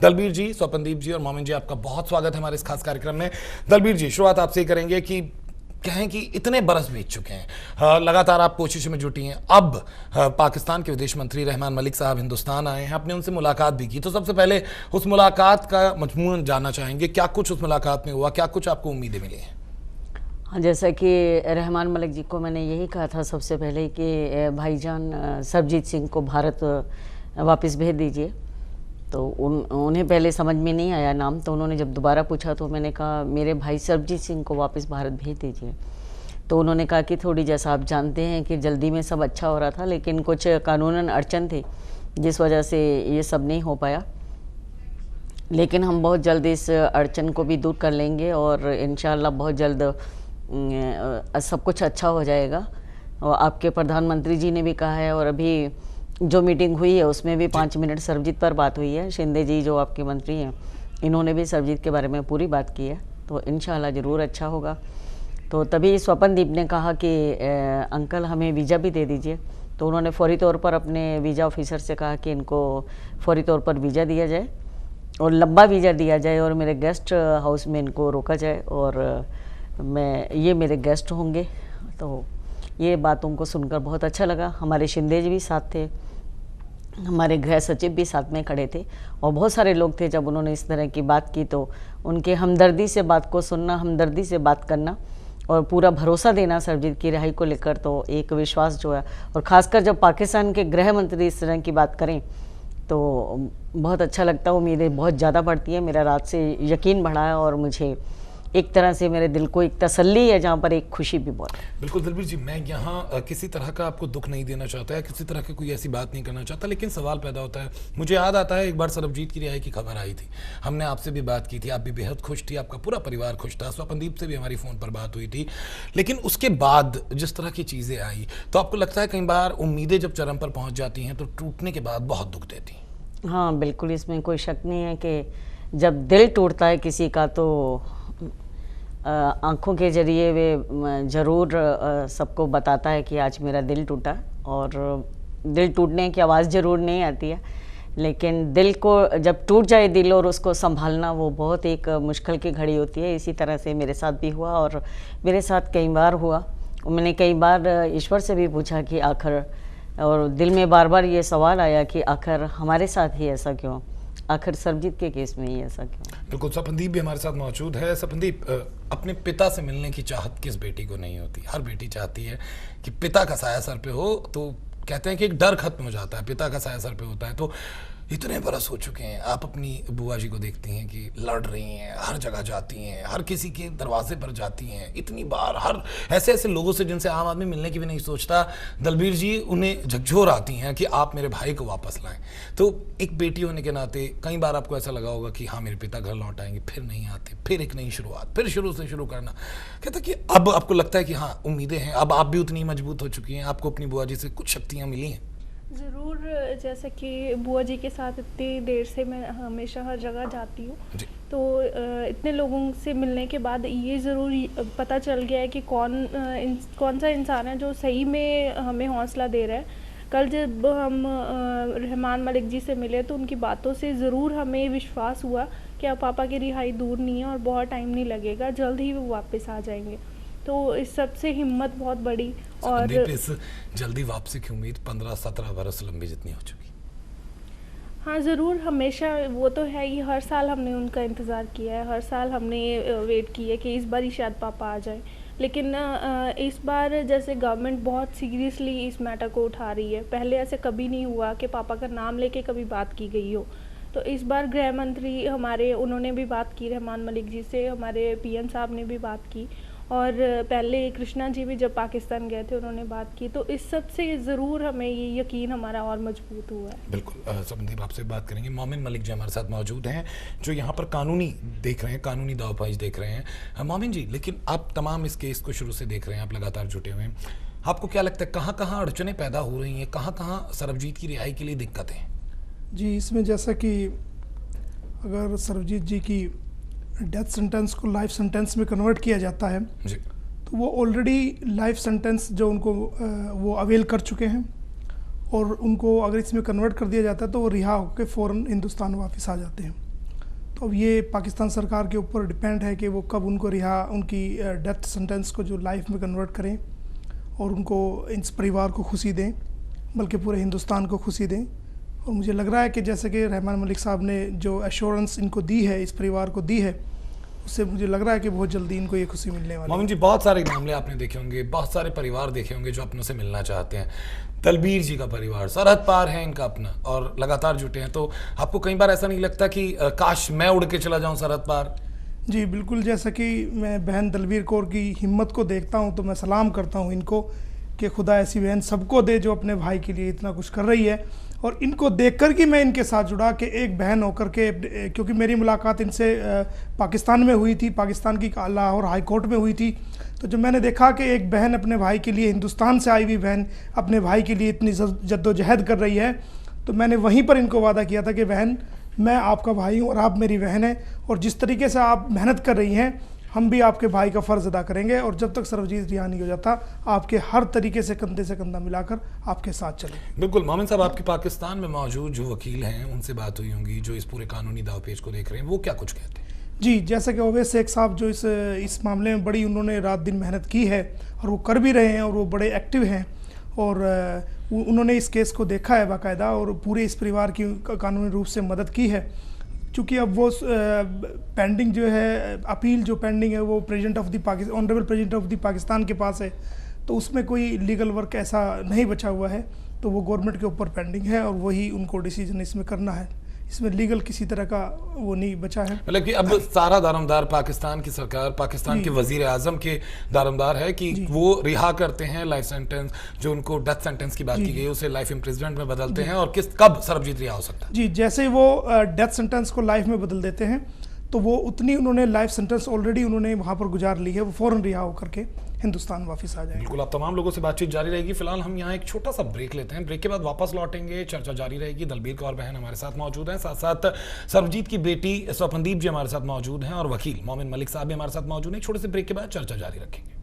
दलबीर जी, स्वपनदीप जी और मोमिन जी, आपका बहुत स्वागत है हमारे इस खास कार्यक्रम में। दलबीर जी, शुरुआत आपसे ही करेंगे कि कहें कि इतने बरस बीत चुके हैं, लगातार आप कोशिशों में जुटी हैं। अब पाकिस्तान के विदेश मंत्री रहमान मलिक साहब हिंदुस्तान आए हैं, आपने उनसे मुलाकात भी की, तो सबसे पहले उस मुलाकात का मजमून जानना चाहेंगे। क्या कुछ उस मुलाकात में हुआ, क्या कुछ आपको उम्मीदें मिली हैं? हाँ, जैसा कि रहमान मलिक जी को मैंने यही कहा था सबसे पहले कि भाईजान सरबजीत सिंह को भारत वापस भेज दीजिए। तो उन्हें पहले समझ में नहीं आया नाम, तो उन्होंने जब दोबारा पूछा तो मैंने कहा मेरे भाई सरबजीत सिंह को वापस भारत भेज दीजिए। तो उन्होंने कहा कि थोड़ी, जैसा आप जानते हैं कि जल्दी में सब अच्छा हो रहा था, लेकिन कुछ कानूनन अड़चन थी जिस वजह से ये सब नहीं हो पाया। लेकिन हम बहुत जल्द इस अड़चन को भी दूर कर लेंगे और इंशाअल्लाह बहुत जल्द सब कुछ अच्छा हो जाएगा। और आपके प्रधानमंत्री जी ने भी कहा है, और अभी जो मीटिंग हुई है उसमें भी 5 मिनट सरबजीत पर बात हुई है। शिंदे जी जो आपके मंत्री हैं, इन्होंने भी सरबजीत के बारे में पूरी बात की है, तो इंशाअल्लाह ज़रूर अच्छा होगा। तो तभी स्वपनदीप ने कहा कि अंकल हमें वीज़ा भी दे दीजिए। तो उन्होंने फौरी तौर पर अपने वीज़ा ऑफिसर से कहा कि इनको फौरी तौर पर वीज़ा दिया जाए और लंबा वीज़ा दिया जाए और मेरे गेस्ट हाउस में इनको रोका जाए और ये मेरे गेस्ट होंगे। तो ये बातों को सुनकर बहुत अच्छा लगा। हमारे शिंदे जी भी साथ थे, हमारे गृह सचिव भी साथ में खड़े थे और बहुत सारे लोग थे। जब उन्होंने इस तरह की बात की तो उनके हमदर्दी से बात को सुनना, हमदर्दी से बात करना और पूरा भरोसा देना सरबजीत की रिहाई को लेकर, तो एक विश्वास जो है, और ख़ासकर जब पाकिस्तान के गृह मंत्री इस तरह की बात करें तो बहुत अच्छा लगता है। उम्मीदें बहुत ज़्यादा बढ़ती हैं, मेरा रात से यकीन बढ़ा है और मुझे एक तरह से मेरे दिल को एक तसल्ली है, जहाँ पर एक खुशी भी बहुत। बिल्कुल दलबीर जी, मैं यहाँ किसी तरह का आपको दुख नहीं देना चाहता है, किसी तरह की कोई ऐसी बात नहीं करना चाहता, लेकिन सवाल पैदा होता है। मुझे याद आता है एक बार सरबजीत की रिहाई की खबर आई थी, हमने आपसे भी बात की थी, आप भी बेहद खुश थी, आपका पूरा परिवार खुश था, स्वपनदीप से भी हमारी फ़ोन पर बात हुई थी। लेकिन उसके बाद जिस तरह की चीज़ें आई, तो आपको लगता है कई बार उम्मीदें जब चरम पर पहुँच जाती हैं तो टूटने के बाद बहुत दुख देती हैं? हाँ बिल्कुल, इसमें कोई शक नहीं है कि जब दिल टूटता है किसी का तो आँखों के जरिए वे ज़रूर सबको बताता है कि आज मेरा दिल टूटा। और दिल टूटने की आवाज़ ज़रूर नहीं आती है, लेकिन दिल को जब टूट जाए दिल और उसको संभालना, वो बहुत एक मुश्किल की घड़ी होती है। इसी तरह से मेरे साथ भी हुआ और मेरे साथ कई बार हुआ। मैंने कई बार ईश्वर से भी पूछा कि आखिर, और दिल में बार बार ये सवाल आया कि आखिर हमारे साथ ही ऐसा क्यों, आखिर सरबजीत के केस में ही ऐसा क्यों। बिल्कुल, स्वपनदीप भी हमारे साथ मौजूद है। स्वपनदीप, अपने पिता से मिलने की चाहत किस बेटी को नहीं होती? हर बेटी चाहती है कि पिता का साया सर पे हो, तो कहते हैं कि एक डर खत्म हो जाता है, पिता का साया सर पे होता है। तो इतने बरस हो चुके हैं, आप अपनी बुआ जी को देखती हैं कि लड़ रही हैं, हर जगह जाती हैं, हर किसी के दरवाजे पर जाती हैं, इतनी बार, हर ऐसे ऐसे लोगों से जिनसे आम आदमी मिलने की भी नहीं सोचता, दलबीर जी उन्हें झकझोर आती हैं कि आप मेरे भाई को वापस लाएं। तो एक बेटी होने के नाते कई बार आपको ऐसा लगा होगा कि हाँ मेरे पिता घर लौट आएंगे, फिर नहीं आते, फिर एक नई शुरुआत, फिर शुरू से शुरू करना। कहता कि अब आपको लगता है कि हाँ उम्मीदें हैं, अब आप भी उतनी मजबूत हो चुकी हैं, आपको अपनी बुआ जी से कुछ शक्तियाँ मिली हैं? ज़रूर, जैसे कि बुआ जी के साथ इतनी देर से मैं हमेशा हर जगह जाती हूँ, तो इतने लोगों से मिलने के बाद ये ज़रूर पता चल गया है कि कौन सा इंसान है जो सही में हमें हौसला दे रहा है। कल जब हम रहमान मलिक जी से मिले तो उनकी बातों से ज़रूर हमें विश्वास हुआ कि अब पापा की रिहाई दूर नहीं है और बहुत टाइम नहीं लगेगा, जल्द ही वो वापस आ जाएंगे। तो इस सब से हिम्मत बहुत बढ़ी। और इस जल्दी वापसी की उम्मीद 15-17 बरस लंबी जितनी हो चुकी। हाँ ज़रूर, हमेशा वो तो है ही, हर साल हमने उनका इंतज़ार किया है, हर साल हमने वेट की है कि इस बार ही शायद पापा आ जाए। लेकिन इस बार जैसे गवर्नमेंट बहुत सीरियसली इस मैटर को उठा रही है, पहले ऐसे कभी नहीं हुआ कि पापा का नाम लेके कभी बात की गई हो। तो इस बार गृह मंत्री हमारे, उन्होंने भी बात की रहमान मलिक जी से, हमारे पीएम साहब ने भी बात की, और पहले कृष्णा जी भी जब पाकिस्तान गए थे उन्होंने बात की। तो इस सब से ज़रूर हमें ये यकीन हमारा और मजबूत हुआ है। बिल्कुल, स्वपनदीप आपसे बात करेंगे। मोमिन मलिक जी हमारे साथ मौजूद हैं जो यहाँ पर कानूनी देख रहे हैं, कानूनी दावपेच देख रहे हैं। मोमिन जी, लेकिन आप तमाम इस केस को शुरू से देख रहे हैं, आप लगातार जुटे हुए हैं, आपको क्या लगता है कहाँ कहाँ अड़चनें पैदा हो रही हैं, कहाँ कहाँ सरबजीत की रिहाई के लिए दिक्कतें हैं? जी, इसमें जैसा कि अगर सरबजीत जी की डेथ सेंटेंस को लाइफ सेंटेंस में कन्वर्ट किया जाता है जी, तो वो ऑलरेडी लाइफ सेंटेंस जो उनको वो अवेल कर चुके हैं, और उनको अगर इसमें कन्वर्ट कर दिया जाता है तो वो रिहा होकर फ़ौरन हिंदुस्तान वापस आ जाते हैं। तो अब ये पाकिस्तान सरकार के ऊपर डिपेंड है कि वो कब उनको उनकी डेथ सेंटेंस को जो लाइफ में कन्वर्ट करें और उनको इस परिवार को खुशी दें, बल्कि पूरे हिंदुस्तान को खुशी दें। और मुझे लग रहा है कि जैसे कि रहमान मलिक साहब ने जो एश्योरेंस इनको दी है, इस परिवार को दी है, उससे मुझे लग रहा है कि बहुत जल्दी इनको ये खुशी मिलने वाली है। मोमिन जी, बहुत सारे मामले आपने देखे होंगे, बहुत सारे परिवार देखे होंगे जो अपनों से मिलना चाहते हैं। दलबीर जी का परिवार सरहद पार है इनका अपना, और लगातार जुटे हैं। तो आपको कई बार ऐसा नहीं लगता कि काश मैं उड़ के चला जाऊं सरहद पार? जी बिल्कुल, जैसा कि मैं बहन दलबीर कौर की हिम्मत को देखता हूं तो मैं सलाम करता हूं इनको कि खुदा ऐसी बहन सबको दे जो अपने भाई के लिए इतना कुछ कर रही है। और इनको देखकर कि मैं इनके साथ जुड़ा कि एक बहन होकर के, क्योंकि मेरी मुलाकात इनसे पाकिस्तान में हुई थी, पाकिस्तान की लाहौर हाई कोर्ट में हुई थी। तो जब मैंने देखा कि एक बहन अपने भाई के लिए, हिंदुस्तान से आई हुई बहन अपने भाई के लिए इतनी जद्दोजहद कर रही है, तो मैंने वहीं पर इनको वादा किया था कि बहन, मैं आपका भाई हूँ और आप मेरी बहन हैं, और जिस तरीके से आप मेहनत कर रही हैं हम भी आपके भाई का फ़र्ज़ अदा करेंगे, और जब तक सर्वजीत रिहा नहीं हो जाता आपके हर तरीके से कंधे से कंधा मिलाकर आपके साथ चलेंगे। बिल्कुल। मोमिन साहब, आपके पाकिस्तान में मौजूद जो वकील हैं उनसे बात हुई होंगी, जो इस पूरे कानूनी दावपेच को देख रहे हैं, वो क्या कुछ कहते हैं? जी, जैसे कि ओवैस शेख साहब जो इस मामले में बड़ी उन्होंने रात दिन मेहनत की है और वो कर भी रहे हैं, और वो बड़े एक्टिव हैं, और उन्होंने इस केस को देखा है बाकायदा और पूरे इस परिवार की कानूनी रूप से मदद की है। चूँकि अब वो पेंडिंग जो है, अपील जो पेंडिंग है, वो honourable president of the Pakistan के पास है, तो उसमें कोई लीगल वर्क ऐसा नहीं बचा हुआ है, तो वो गवर्नमेंट के ऊपर पेंडिंग है और वही उनको डिसीजन इसमें करना है। इसमें लीगल किसी तरह का वो नहीं बचा है। मतलब कि अब सारा दारोमदार पाकिस्तान की सरकार, पाकिस्तान के वजीर आजम के दारोमदार है कि वो रिहा करते हैं लाइफ सेंटेंस, जो उनको डेथ सेंटेंस की बात की गई उसे लाइफ इम्प्रिजनमेंट में बदलते हैं, और कब सरबजीत रिहा हो सकता है? जी, जैसे वो डेथ सेंटेंस को लाइफ में बदल देते हैं, तो वो उतनी उन्होंने लाइफ सेंटेंस ऑलरेडी उन्होंने वहाँ पर गुजार ली है, वो फ़ौरन रिहा होकर के हिंदुस्तान वापस आ जाएंगे। बिल्कुल, आप तमाम लोगों से बातचीत जारी रहेगी। फिलहाल हम यहाँ एक छोटा सा ब्रेक लेते हैं, ब्रेक के बाद वापस लौटेंगे, चर्चा जारी रहेगी। दलबीर कौर बहन हमारे साथ मौजूद हैं, साथ साथ सर्वजीत की बेटी स्वप्नदीप जी हमारे साथ मौजूद हैं, और वकील मोमिन मलिक साहब भी हमारे साथ मौजूद हैं। छोटे से ब्रेक के बाद चर्चा जारी रखेंगे।